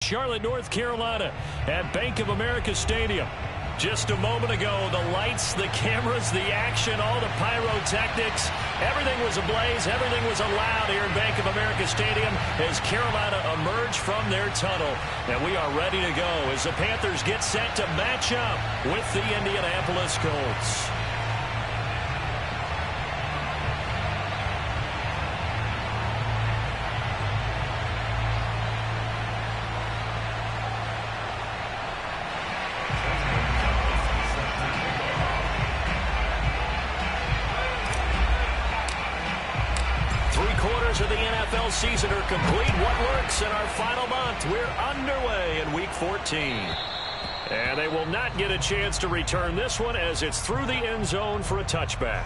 Charlotte, North Carolina at Bank of America Stadium. Just a moment ago, the lights, the cameras, the action, all the pyrotechnics, everything was ablaze, everything was allowed here in Bank of America Stadium as Carolina emerged from their tunnel. And we are ready to go as the Panthers get set to match up with the Indianapolis Colts. Of the NFL season are complete. What works in our final month? We're underway in Week 14. And they will not get a chance to return this one as it's through the end zone for a touchback.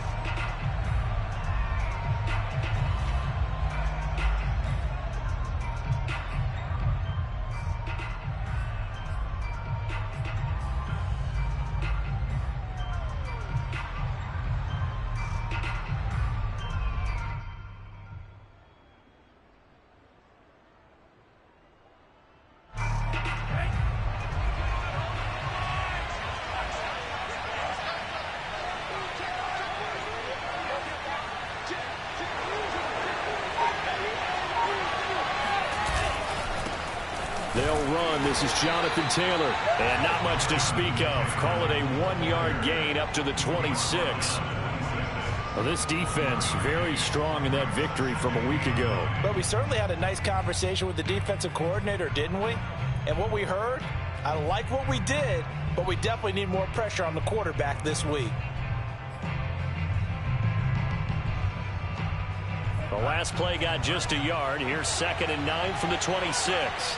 They'll run. This is Jonathan Taylor. And not much to speak of. Call it a 1-yard gain up to the 26. Well, this defense very strong in that victory from a week ago. But we certainly had a nice conversation with the defensive coordinator, didn't we? And what we heard, I like what we did, but we definitely need more pressure on the quarterback this week. The last play got just a yard. Here's 2nd and 9 from the 26.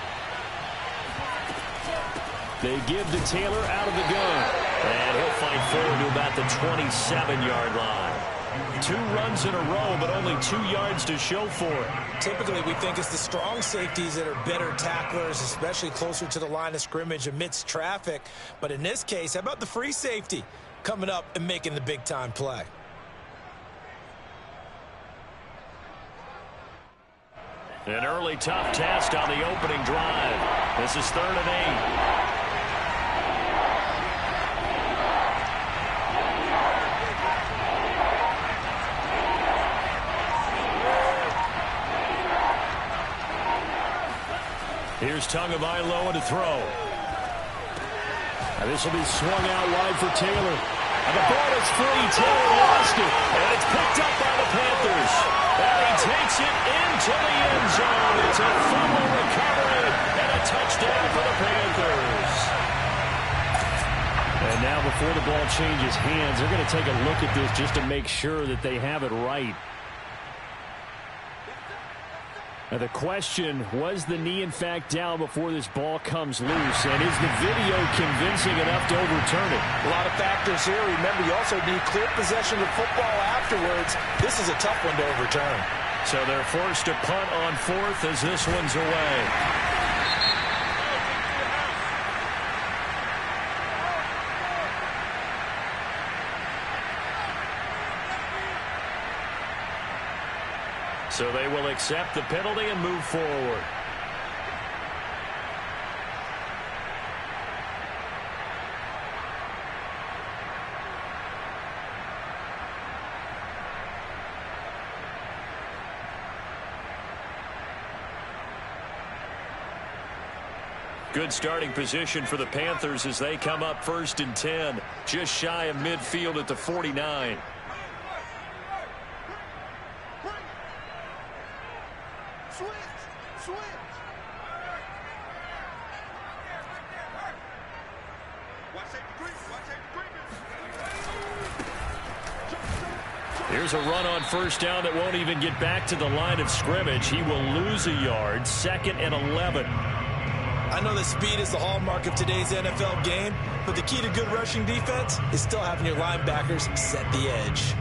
They give to Taylor out of the gun. And he'll fight forward to about the 27-yard line. 2 runs in a row, but only 2 yards to show for it. Typically, we think it's the strong safeties that are better tacklers, especially closer to the line of scrimmage amidst traffic. But in this case, how about the free safety coming up and making the big-time play? An early tough test on the opening drive. This is 3rd and 8. Here's Tagovailoa to throw. Now this will be swung out wide for Taylor. And the ball is free. Taylor lost it. And it's picked up by the Panthers. And he takes it into the end zone. It's a fumble recovery and a touchdown for the Panthers. And now before the ball changes hands, they're going to take a look at this just to make sure that they have it right. Now the question, was the knee in fact down before this ball comes loose? And is the video convincing enough to overturn it? A lot of factors here. Remember, you also need clear possession of football afterwards. This is a tough one to overturn. So they're forced to punt on 4th as this one's away. So they will accept the penalty and move forward. Good starting position for the Panthers as they come up 1st and 10, just shy of midfield at the 49. Here's a run on 1st down that won't even get back to the line of scrimmage. He will lose a yard. 2nd and 11. I know that speed is the hallmark of today's NFL game, but the key to good rushing defense is still having your linebackers set the edge.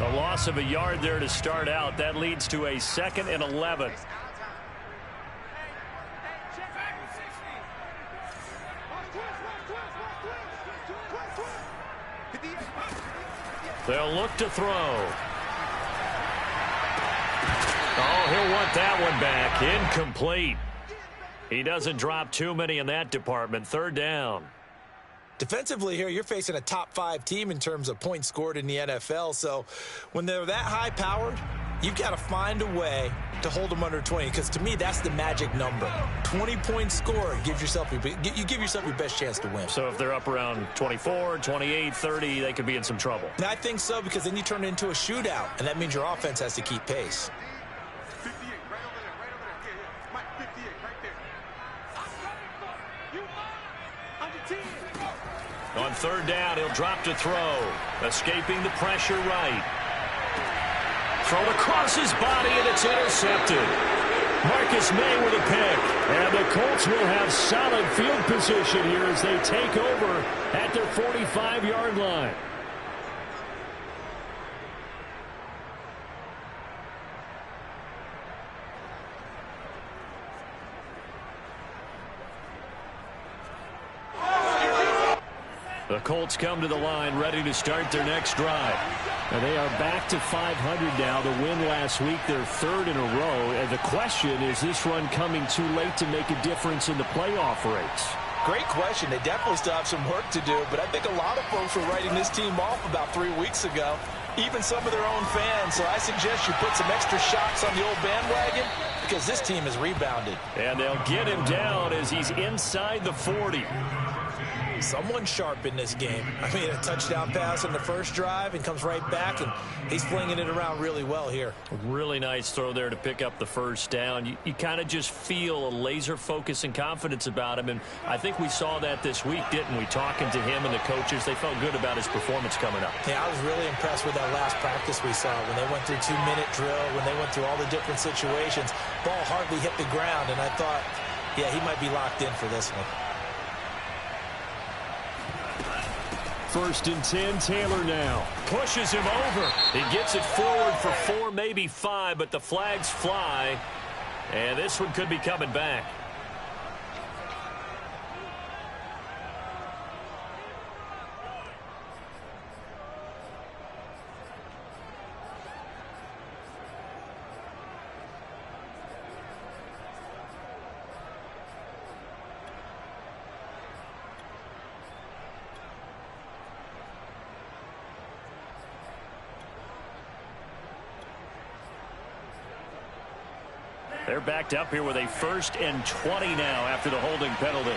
A loss of a yard there to start out. That leads to a 2nd and 11. They'll look to throw. Oh, he'll want that one back. Incomplete. He doesn't drop too many in that department. Third down. Defensively here, you're facing a top-5 team in terms of points scored in the NFL. So when they're that high-powered, you've got to find a way to hold them under 20, because to me, that's the magic number. 20 points scored gives yourself you give yourself your best chance to win. So if they're up around 24, 28, 30, they could be in some trouble. And I think so, because then you turn it into a shootout, and that means your offense has to keep pace. 58, right over there, right over there. Yeah, Mike, 58, right there. You on your team. On third down, he'll drop to throw. Escaping the pressure right. Thrown across his body, and it's intercepted. Marcus May with a pick. And the Colts will have solid field position here as they take over at their 45-yard line. The Colts come to the line ready to start their next drive. And they are back to 500 now. The win last week, their third in a row. And the question is this run coming too late to make a difference in the playoff race? Great question. They definitely still have some work to do, but I think a lot of folks were writing this team off about 3 weeks ago, even some of their own fans. So I suggest you put some extra shots on the old bandwagon, because this team has rebounded. And they'll get him down as he's inside the 40. Someone sharp in this game. I mean, a touchdown pass on the first drive and comes right back, and he's flinging it around really well here. Really nice throw there to pick up the first down. You kind of just feel a laser focus and confidence about him, and I think we saw that this week, didn't we? Talking to him and the coaches, they felt good about his performance coming up. Yeah, I was really impressed with that last practice we saw when they went through 2-minute drill, when they went through all the different situations. Ball hardly hit the ground, and I thought, yeah, he might be locked in for this one. First and 10, Taylor now. Pushes him over. He gets it forward for 4, maybe 5, but the flags fly. And this one could be coming back. They're backed up here with a 1st and 20 now after the holding penalty.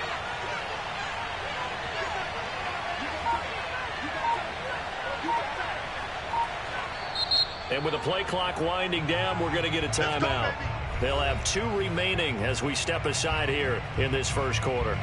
And with the play clock winding down, we're going to get a timeout. They'll have 2 remaining as we step aside here in this first quarter.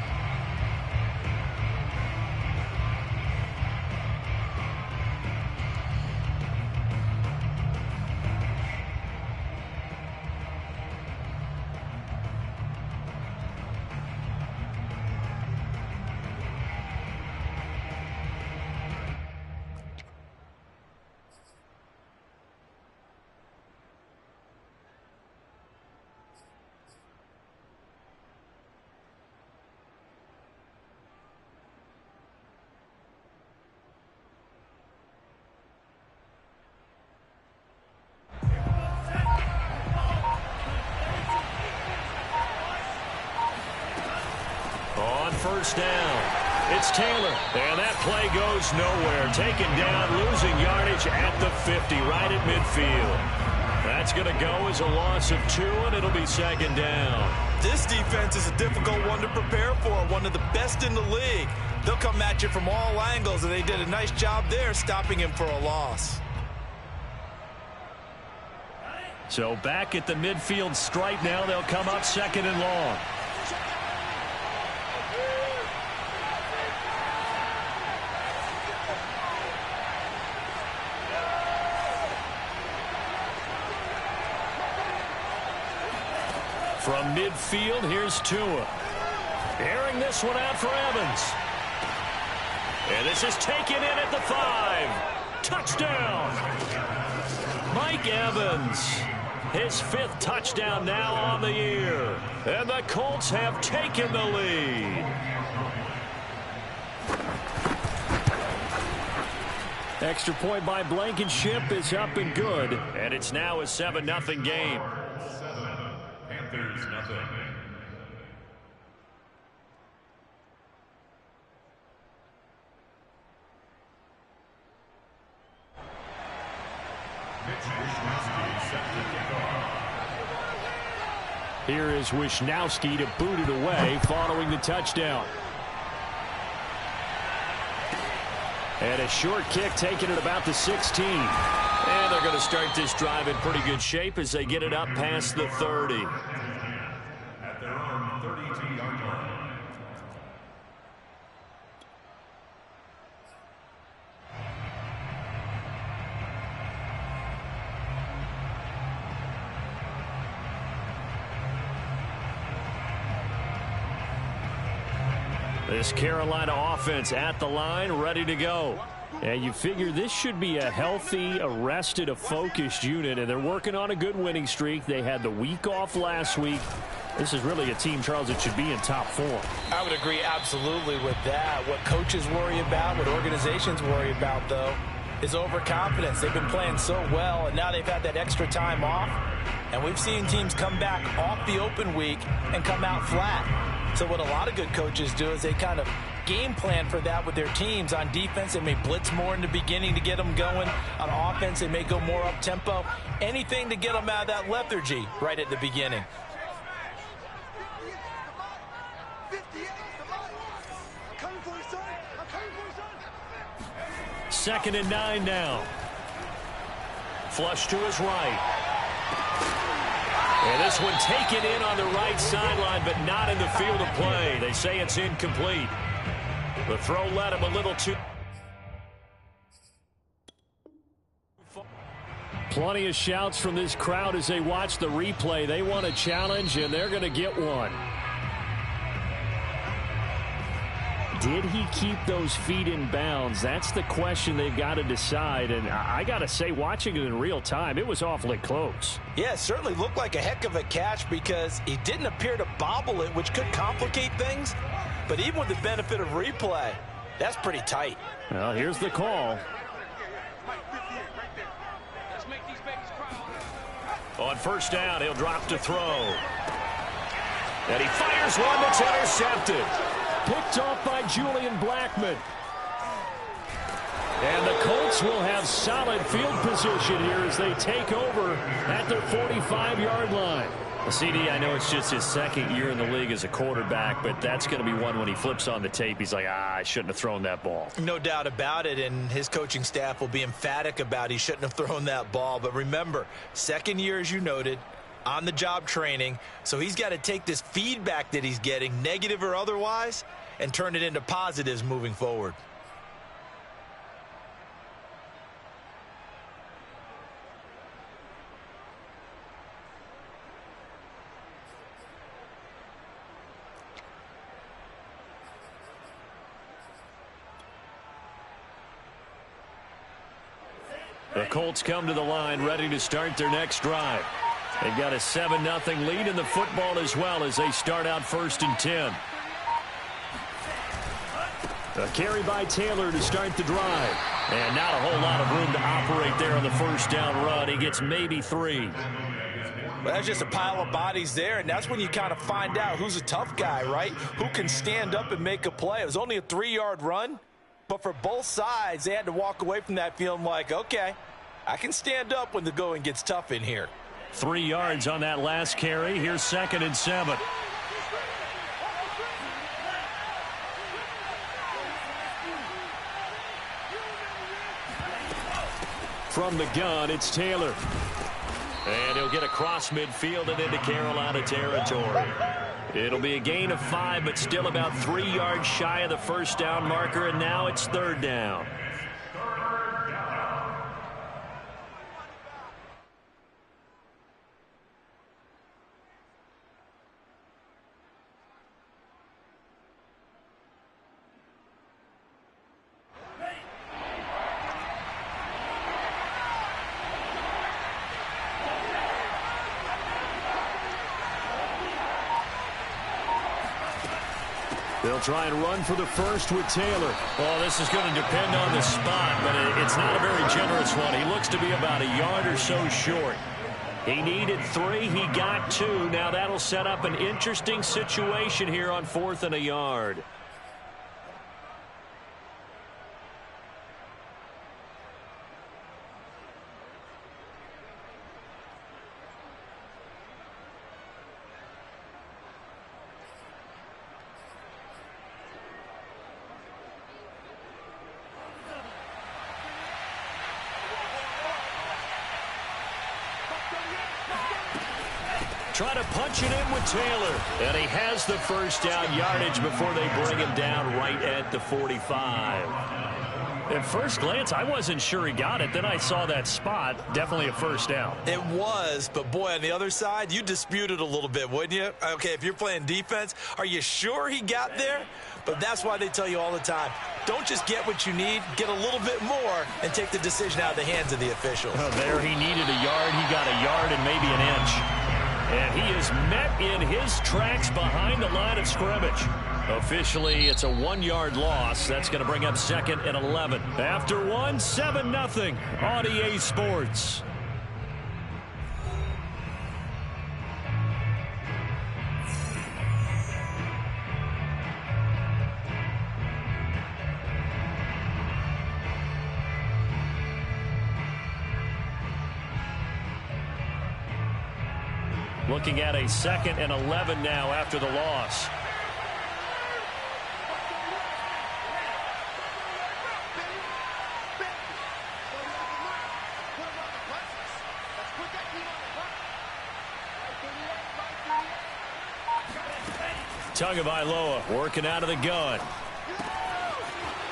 First down. It's Taylor. And that play goes nowhere. Taken down, losing yardage at the 50, right at midfield. That's going to go as a loss of 2, and it'll be 2nd down. This defense is a difficult one to prepare for, one of the best in the league. They'll come at you from all angles, and they did a nice job there stopping him for a loss. So back at the midfield stripe now, they'll come up 2nd and long. From midfield, here's Tua. Airing this one out for Evans. And this is taken in at the 5. Touchdown. Mike Evans. His 5th touchdown now on the year. And the Colts have taken the lead. Extra point by Blankenship is up and good. And it's now a 7-0 game. Panthers, nothing. Here is Wisnowski to boot it away following the touchdown. And a short kick taken at about the 16. And they're going to start this drive in pretty good shape as they get it up past the 30. At their own 32-yard line. This Carolina offense at the line, ready to go. And you figure this should be a healthy, a rested, a focused unit, and they're working on a good winning streak. They had the week off last week. This is really a team, Charles, that should be in top form. I would agree absolutely with that. What coaches worry about, what organizations worry about, though, is overconfidence. They've been playing so well, and now they've had that extra time off. And we've seen teams come back off the open week and come out flat. So what a lot of good coaches do is they kind of game plan for that with their teams. On defense, they may blitz more in the beginning to get them going. On offense, they may go more up-tempo. Anything to get them out of that lethargy right at the beginning. Second and 9 now. Flush to his right. And this one taken in on the right sideline, but not in the field of play. They say it's incomplete. The throw led him a little too. Plenty of shouts from this crowd as they watch the replay. They want a challenge, and they're going to get one. Did he keep those feet in bounds? That's the question they've got to decide. And I got to say, watching it in real time, it was awfully close. Yeah, it certainly looked like a heck of a catch because he didn't appear to bobble it, which could complicate things. But even with the benefit of replay, that's pretty tight. Well, here's the call. On first down, he'll drop to throw. And he fires one that's intercepted. Picked off by Julian Blackmon. And the Colts will have solid field position here as they take over at their 45-yard line. Well, CD, I know it's just his second year in the league as a quarterback, but that's going to be one when he flips on the tape. He's like, I shouldn't have thrown that ball. No doubt about it, and his coaching staff will be emphatic about he shouldn't have thrown that ball. But remember, second year, as you noted, on-the-job training, so he's got to take this feedback that he's getting, negative or otherwise, and turn it into positives moving forward. The Colts come to the line ready to start their next drive. They've got a 7-0 lead in the football as well as they start out 1st and 10. A carry by Taylor to start the drive. And not a whole lot of room to operate there on the first down run. He gets maybe 3. Well, that's just a pile of bodies there, and that's when you kind of find out who's a tough guy, right? Who can stand up and make a play. It was only a 3-yard run, but for both sides, they had to walk away from that feeling like, okay, I can stand up when the going gets tough in here. 3 yards on that last carry. Here's 2nd and 7. From the gun, it's Taylor. And he'll get across midfield and into Carolina territory. It'll be a gain of 5, but still about 3 yards shy of the first down marker, and now it's 3rd down. They'll try and run for the first with Taylor. Well, this is going to depend on the spot, but it's not a very generous one. He looks to be about a yard or so short. He needed 3. He got 2. Now that'll set up an interesting situation here on 4th and a yard. Try to punch it in with Taylor. And he has the first down yardage before they bring him down right at the 45. At first glance, I wasn't sure he got it. Then I saw that spot. Definitely a first down. It was, but boy, on the other side, you dispute it a little bit, wouldn't you? Okay, if you're playing defense, are you sure he got there? But that's why they tell you all the time, don't just get what you need, get a little bit more, and take the decision out of the hands of the officials. Oh, there he needed a yard. He got a yard and maybe an inch. And he is met in his tracks behind the line of scrimmage. Officially, it's a 1-yard loss. That's going to bring up 2nd and 11. After 1, 7-0 on EA Sports. Looking at a 2nd and 11 now after the loss. Tagovailoa working out of the gun.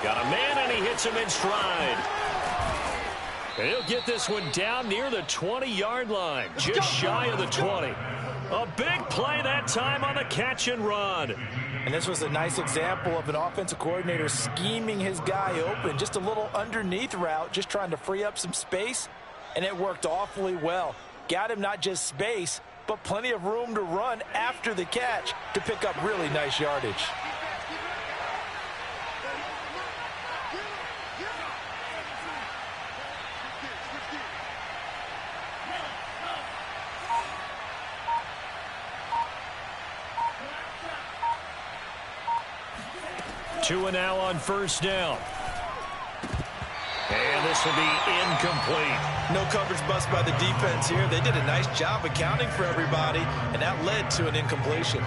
Got a man, and he hits him in stride. And he'll get this one down near the 20-yard line, just shy of the 20. A big play that time on the catch and run. And this was a nice example of an offensive coordinator scheming his guy open. Just a little underneath route, just trying to free up some space, and it worked awfully well. Got him not just space, but plenty of room to run after the catch to pick up really nice yardage. Two and now on first down. And this will be incomplete. No coverage bust by the defense here. They did a nice job accounting for everybody, and that led to an incompletion.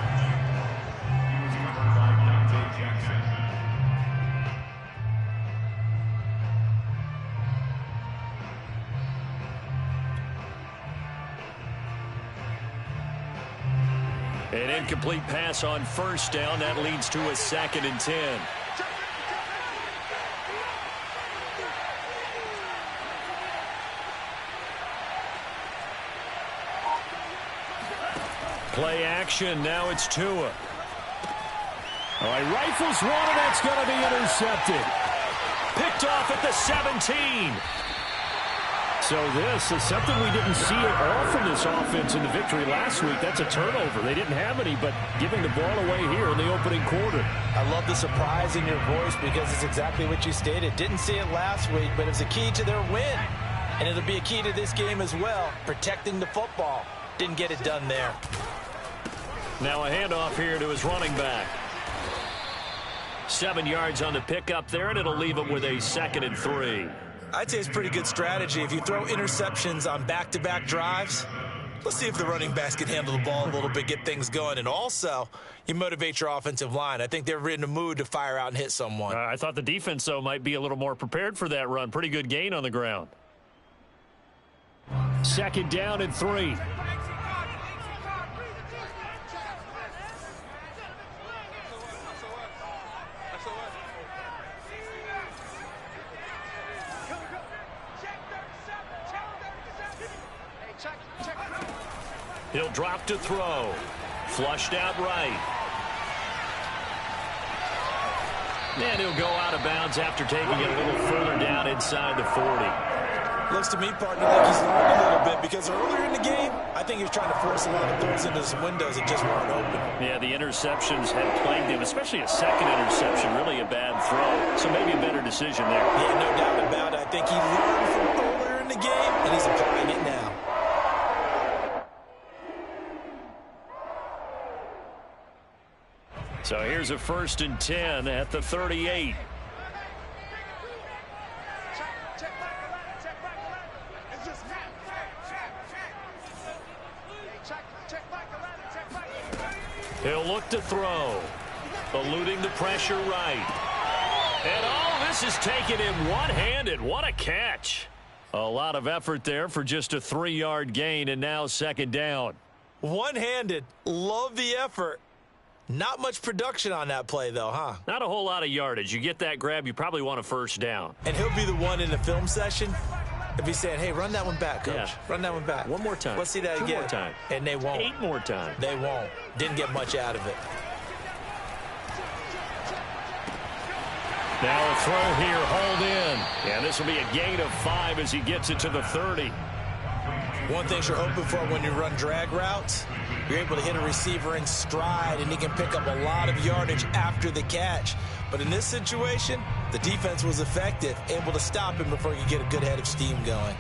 An incomplete pass on first down. That leads to a 2nd and 10. Play action. Now it's Tua. All right, rifles one, and that's going to be intercepted. Picked off at the 17. So this is something we didn't see at all from this offense in the victory last week. That's a turnover. They didn't have any, but giving the ball away here in the opening quarter. I love the surprise in your voice because it's exactly what you stated. Didn't see it last week, but it's a key to their win. And it'll be a key to this game as well, protecting the football. Didn't get it done there. Now a handoff here to his running back. 7 yards on the pickup there, and it'll leave him with a 2nd and 3. I'd say it's pretty good strategy. If you throw interceptions on back-to-back drives, let's see if the running backs can handle the ball a little bit, get things going. And also, you motivate your offensive line. I think they're in a mood to fire out and hit someone. I thought the defense, though, might be a little more prepared for that run. Pretty good gain on the ground. 2nd down and 3. He'll drop to throw. Flushed out right. And he'll go out of bounds after taking it a little further down inside the 40. Looks to me, partner, like he's learned a little bit because earlier in the game, I think he was trying to force a lot of throws into some windows that just weren't open. Yeah, the interceptions had plagued him, especially a 2nd interception. Really a bad throw. So maybe a better decision there. Yeah, no doubt about it. I think he learned from earlier in the game, and he's applying it now. So here's a 1st and 10 at the 38. He'll look to throw. Eluding the pressure right. And this is taken in one-handed. What a catch. A lot of effort there for just a 3-yard gain, and now 2nd down. One-handed. Love the effort. Not much production on that play, though, huh? Not a whole lot of yardage. You get that grab, you probably want a 1st down. And he'll be the one in the film session if he's saying, hey, run that one back, Coach. Yeah. Run that one back. One more time. Let's see that 2 again. more time. And they won't. 8 more times. They won't. Didn't get much out of it. Now a throw here, hauled in. And this will be a gain of 5 as he gets it to the 30. One thing you're hoping for when you run drag routes, you're able to hit a receiver in stride, and he can pick up a lot of yardage after the catch. But in this situation, the defense was effective, able to stop him before he could get a good head of steam going.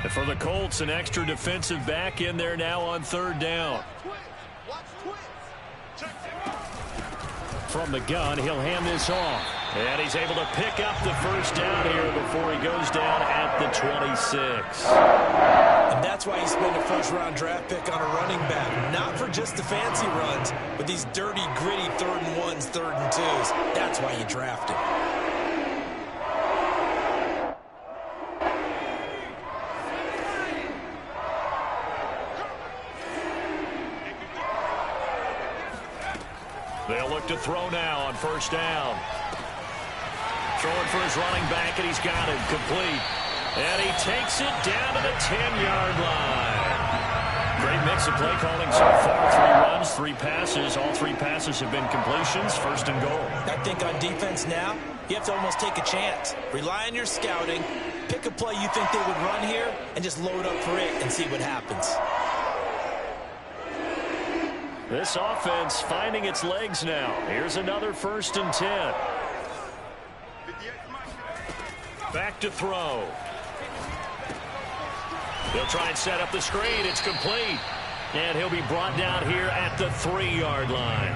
And for the Colts, an extra defensive back in there now on 3rd down. From the gun, he'll hand this off. And he's able to pick up the 1st down here before he goes down at the 26. And that's why you spend a 1st-round draft pick on a running back. Not for just the fancy runs, but these dirty, gritty 3rd and 1s, 3rd and 2s. That's why you draft him. They'll look to throw now on 1st down. Throwing for his running back, and he's got it complete. And he takes it down to the 10-yard line. Great mix of play calling so far. 3 runs, 3 passes. All 3 passes have been completions. 1st and goal. I think on defense now, you have to almost take a chance. Rely on your scouting. Pick a play you think they would run here, and just load up for it and see what happens. This offense finding its legs now. Here's another 1st and 10. Back to throw. They'll try and set up the screen. It's complete. And he'll be brought down here at the 3-yard line.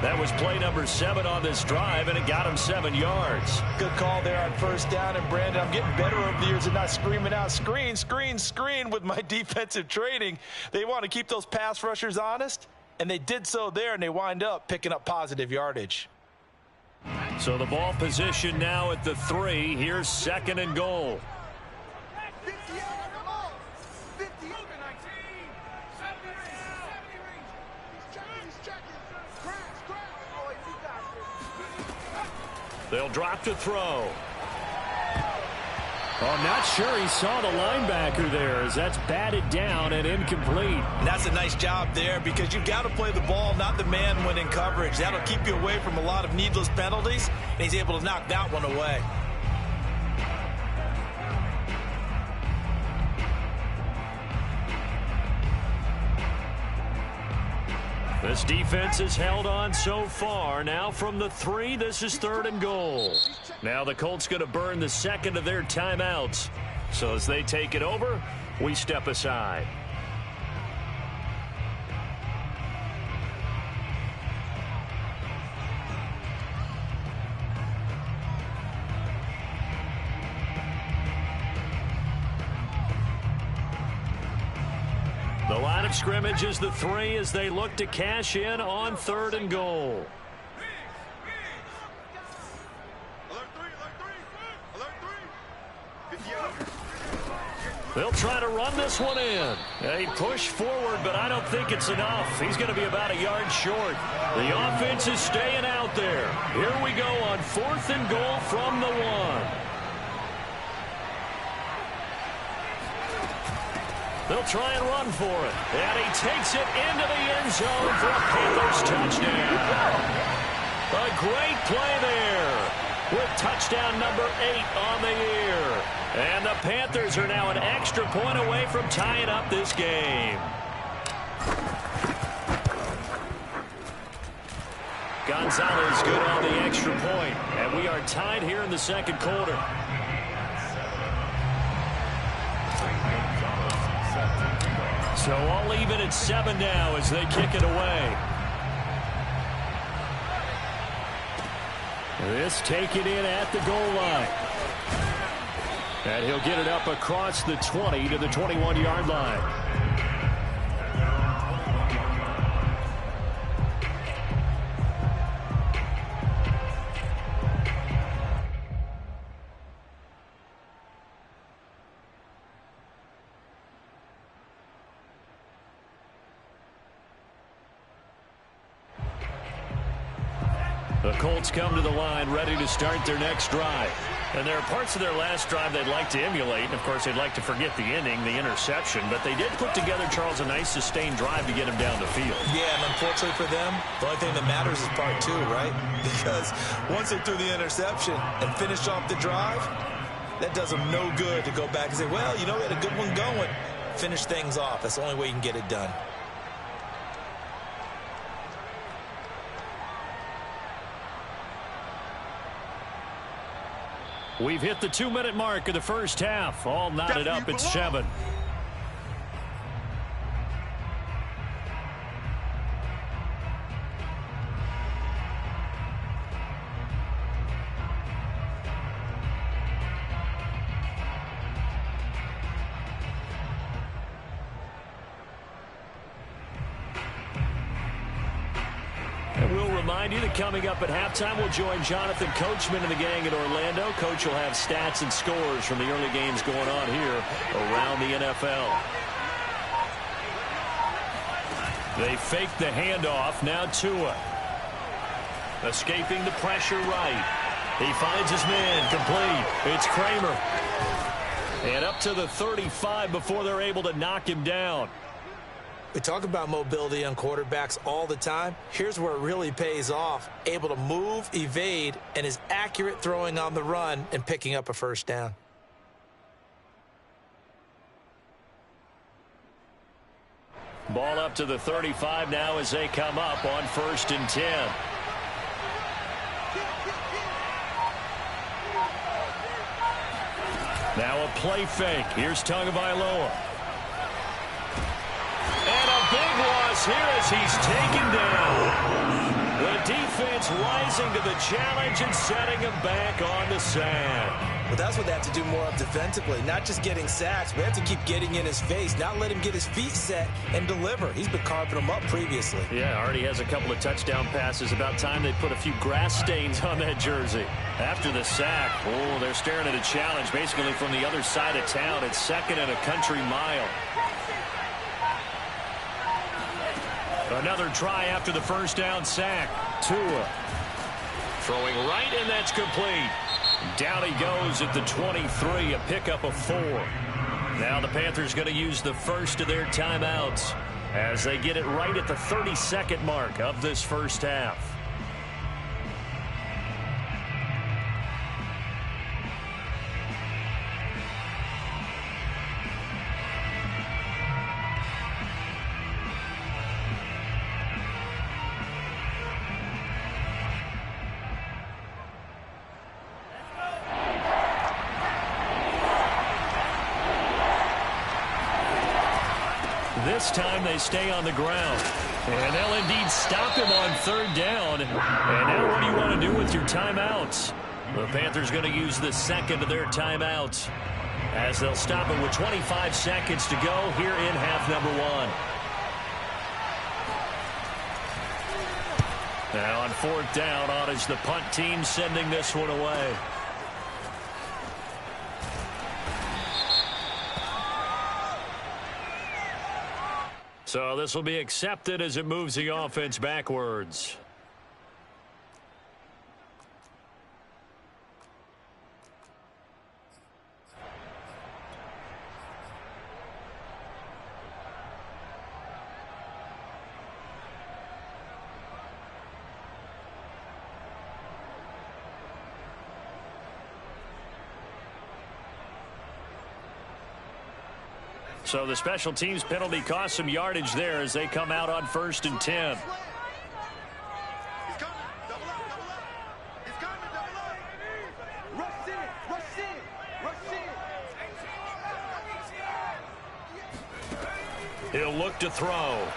That was play number 7 on this drive, and it got him 7 yards. Good call there on 1st down. And, Brandon, I'm getting better over the years at not screaming out, screen, screen, screen with my defensive trading. They want to keep those pass rushers honest, and they did so there, and they wind up picking up positive yardage. So the ball position now at the 3. Here's 2nd and goal. They'll drop to throw. Oh, I'm not sure he saw the linebacker there as that's batted down and incomplete. And that's a nice job there because you've got to play the ball, not the man when in coverage. That'll keep you away from a lot of needless penalties, and he's able to knock that one away. This defense has held on so far. Now from the 3, this is 3rd and goal. Now the Colts going to burn the 2nd of their timeouts. So as they take it over, we step aside. The line of scrimmage is the 3 as they look to cash in on 3rd and goal. They'll try to run this one in. They push forward, but I don't think it's enough. He's going to be about a yard short. The offense is staying out there. Here we go on 4th and goal from the 1. They'll try and run for it. And he takes it into the end zone for a Panthers touchdown. A great play there with touchdown number 8 on the year. And the Panthers are now an extra point away from tying up this game. Gonzalez good on the extra point. And we are tied here in the 2nd quarter. So all even at 7 now as they kick it away. This taken in at the goal line. And he'll get it up across the 20 to the 21-yard line. The Colts come to the line ready to start their next drive. And there are parts of their last drive they'd like to emulate. And, of course, they'd like to forget the ending, the interception. But they did put together, Charles, a nice sustained drive to get him down the field. Yeah, and unfortunately for them, the only thing that matters is part 2, right? Because once they threw the interception and finished off the drive, that does them no good to go back and say, well, you know, we had a good one going. Finish things off. That's the only way you can get it done. We've hit the 2-minute mark of the first half. All knotted up at 7. Remind you that coming up at halftime, we'll join Jonathan Coachman and the gang in Orlando. Coach will have stats and scores from the early games going on here around the NFL. They fake the handoff. Now Tua. Escaping the pressure right. He finds his man. Complete. It's Kramer. And up to the 35 before they're able to knock him down. We talk about mobility on quarterbacks all the time. Here's where it really pays off. Able to move, evade, and is accurate throwing on the run and picking up a first down. Ball up to the 35 now as they come up on 1st and 10. Now a play fake. Here's Tagovailoa. And a big loss here as he's taken down. The defense rising to the challenge and setting him back on the sack. Well, that's what they have to do more of defensively, not just getting sacks. We have to keep getting in his face, not let him get his feet set and deliver. He's been carving them up previously. Yeah, already has a couple of touchdown passes. About time they put a few grass stains on that jersey. After the sack, oh, they're staring at a challenge basically from the other side of town. It's 2nd and a country mile. Another try after the first down sack. Tua throwing right, and that's complete. Down he goes at the 23, a pickup of 4. Now the Panthers going to use the first of their timeouts as they get it right at the 32nd mark of this first half. This time they stay on the ground. And they'll indeed stop him on 3rd down. And now what do you want to do with your timeouts? The Panthers going to use the second of their timeouts as they'll stop it with 25 seconds to go here in half number 1. Now on 4th down, on is the punt team sending this one away. So this will be accepted as it moves the offense backwards. So the special teams penalty cost some yardage there as they come out on 1st and 10. He'll look to throw.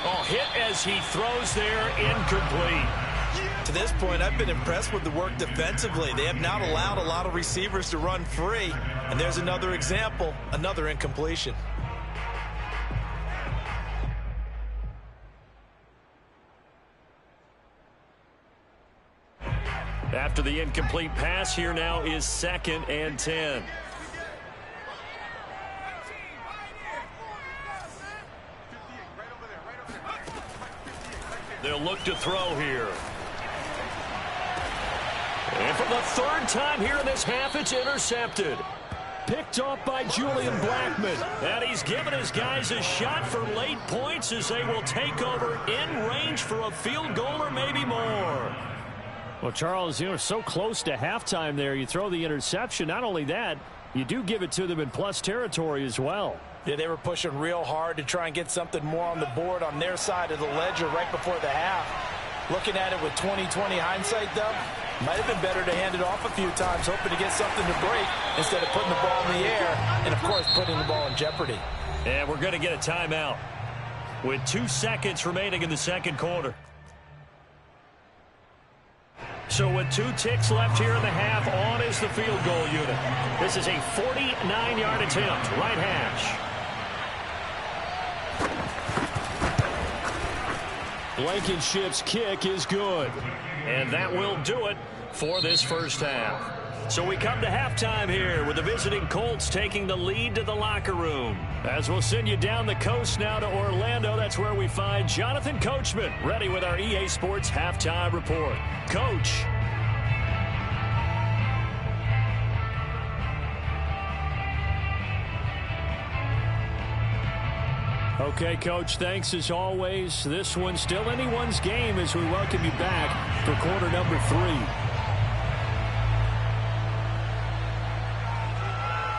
Oh, hit as he throws there, incomplete. To this point, I've been impressed with the work defensively. They have not allowed a lot of receivers to run free. And there's another example, another incompletion. After the incomplete pass, here now is 2nd and 10. They'll look to throw here. And for the 3rd time here in this half, it's intercepted. Picked off by Julian Blackman. And he's given his guys a shot for late points as they will take over in range for a field goal or maybe more. Well, Charles, you know, so close to halftime there. You throw the interception. Not only that, you do give it to them in plus territory as well. Yeah, they were pushing real hard to try and get something more on the board on their side of the ledger right before the half. Looking at it with 20/20 hindsight, though, might have been better to hand it off a few times, hoping to get something to break instead of putting the ball in the air and, of course, putting the ball in jeopardy. And we're going to get a timeout with 2 seconds remaining in the 2nd quarter. So with 2 ticks left here in the half, on is the field goal unit. This is a 49-yard attempt, right hash. Blankenship's kick is good. And that will do it for this first half. So we come to halftime here with the visiting Colts taking the lead to the locker room. As we'll send you down the coast now to Orlando, that's where we find Jonathan Coachman ready with our EA Sports halftime report. Coach. Okay, Coach, thanks as always. This one's still anyone's game as we welcome you back for quarter number 3.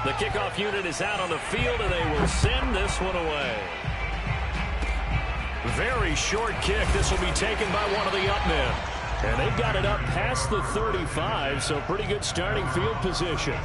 The kickoff unit is out on the field, and they will send this one away. Very short kick. This will be taken by one of the up men. And they've got it up past the 35, so pretty good starting field position.